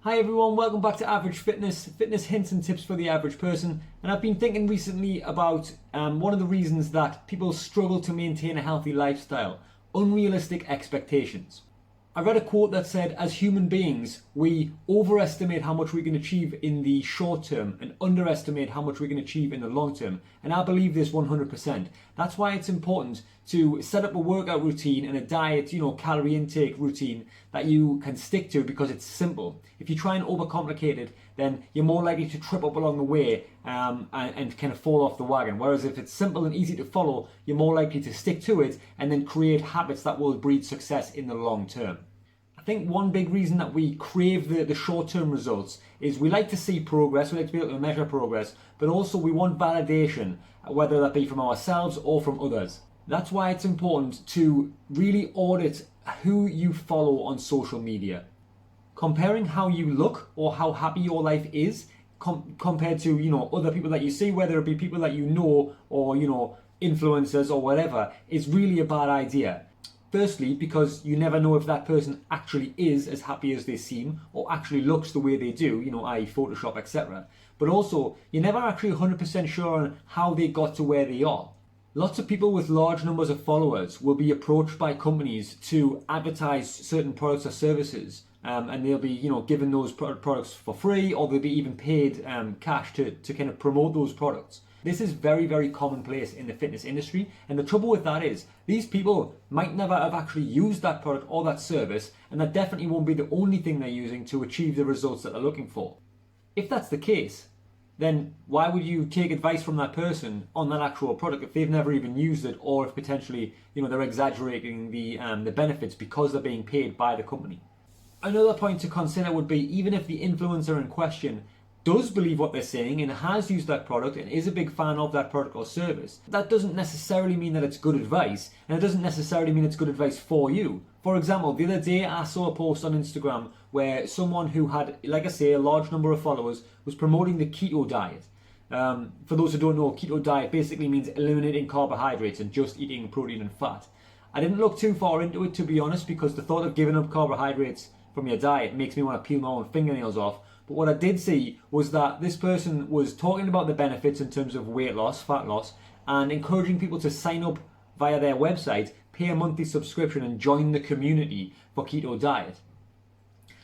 Hi everyone, welcome back to Average Fitness hints and tips for the average person. And I've been thinking recently about one of the reasons that people struggle to maintain a healthy lifestyle: unrealistic expectations. I read a quote that said, as human beings, we overestimate how much we can achieve in the short term and underestimate how much we can achieve in the long term. And I believe this 100%. That's why it's important to set up a workout routine and a diet, calorie intake routine that you can stick to, because it's simple. If you try and overcomplicate it, then you're more likely to trip up along the way and kind of fall off the wagon. Whereas if it's simple and easy to follow, you're more likely to stick to it and then create habits that will breed success in the long term. I think one big reason that we crave the short-term results is we like to see progress, we like to be able to measure progress, but also we want validation, whether that be from ourselves or from others. That's why it's important to really audit who you follow on social media. Comparing how you look or how happy your life is compared to other people that you see, whether it be people that you know or influencers or whatever, is really a bad idea. Firstly, because you never know if that person actually is as happy as they seem or actually looks the way they do, i.e. Photoshop, etc. But also, you're never actually 100% sure on how they got to where they are. Lots of people with large numbers of followers will be approached by companies to advertise certain products or services, and they'll be given those products for free, or they'll be even paid cash to kind of promote those products. This is very, very commonplace in the fitness industry, and the trouble with that is these people might never have actually used that product or that service, and that definitely won't be the only thing they're using to achieve the results that they're looking for. If that's the case, then why would you take advice from that person on that actual product if they've never even used it, or if potentially they're exaggerating the benefits because they're being paid by the company? Another point to consider would be, even if the influencer in question does believe what they're saying and has used that product and is a big fan of that product or service, that doesn't necessarily mean that it's good advice, and it doesn't necessarily mean it's good advice for you. For example, the other day I saw a post on Instagram where someone who had, like I say, a large number of followers was promoting the keto diet. For those who don't know, keto diet basically means eliminating carbohydrates and just eating protein and fat. I didn't look too far into it, to be honest, because the thought of giving up carbohydrates from your diet makes me want to peel my own fingernails off. But what I did see was that this person was talking about the benefits in terms of weight loss, fat loss, and encouraging people to sign up via their website, pay a monthly subscription, and join the community for keto diet.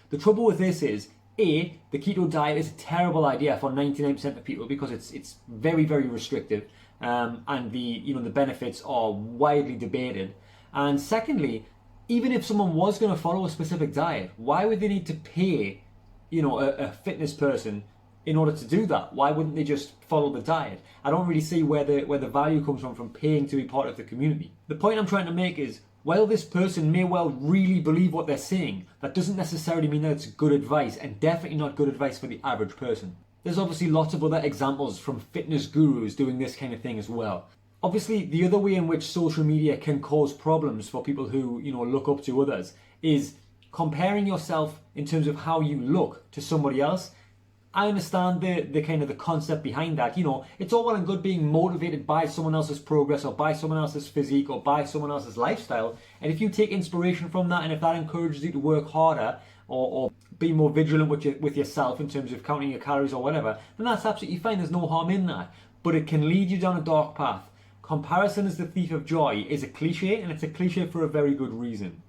The trouble with this is, the keto diet is a terrible idea for 99% of people because it's very, very restrictive, and the benefits are widely debated. And secondly, even if someone was going to follow a specific diet, why would they need to pay a fitness person in order to do that? Why wouldn't they just follow the diet? I don't really see where the value comes from paying to be part of the community. The point I'm trying to make is, while this person may well really believe what they're saying, that doesn't necessarily mean that it's good advice, and definitely not good advice for the average person. There's obviously lots of other examples from fitness gurus doing this kind of thing as well. Obviously, the other way in which social media can cause problems for people who look up to others is comparing yourself in terms of how you look to somebody else. I understand the kind of the concept behind that. It's all well and good being motivated by someone else's progress or by someone else's physique or by someone else's lifestyle. And if you take inspiration from that, and if that encourages you to work harder or be more vigilant with yourself in terms of counting your calories or whatever, then that's absolutely fine. There's no harm in that. But it can lead you down a dark path. Comparison is the thief of joy is a cliche, and it's a cliche for a very good reason.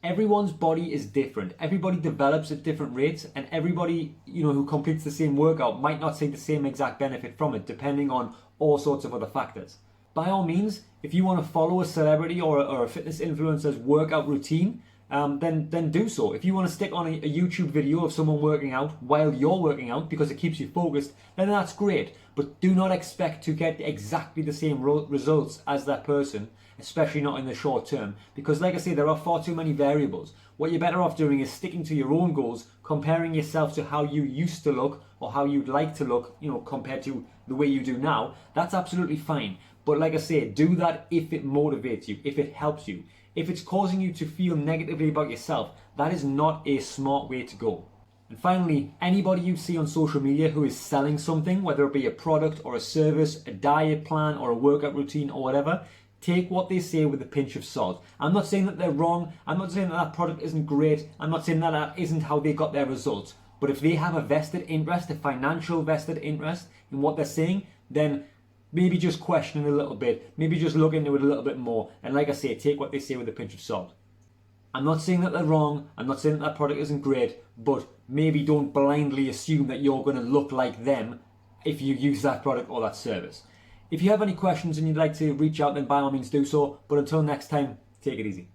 Everyone's body is different. Everybody develops at different rates, and everybody who completes the same workout might not see the same exact benefit from it, depending on all sorts of other factors. By all means, if you want to follow a celebrity or a fitness influencer's workout routine, then do so. If you want to stick on a YouTube video of someone working out while you're working out because it keeps you focused, then that's great. But do not expect to get exactly the same results as that person, especially not in the short term, because like I say, there are far too many variables. What you're better off doing is sticking to your own goals, comparing yourself to how you used to look or how you'd like to look, compared to the way you do now. That's absolutely fine. But like I say, do that if it motivates you, if it helps you. If it's causing you to feel negatively about yourself, that is not a smart way to go. And finally, anybody you see on social media who is selling something, whether it be a product or a service, a diet plan or a workout routine or whatever, take what they say with a pinch of salt. I'm not saying that they're wrong. I'm not saying that that product isn't great. I'm not saying that that isn't how they got their results. But if they have a vested interest, a financial vested interest in what they're saying, then maybe just question it a little bit, maybe just look into it a little bit more. And like I say, take what they say with a pinch of salt. I'm not saying that they're wrong, I'm not saying that product isn't great, but maybe don't blindly assume that you're going to look like them if you use that product or that service. If you have any questions and you'd like to reach out, then by all means do so. But until next time, take it easy.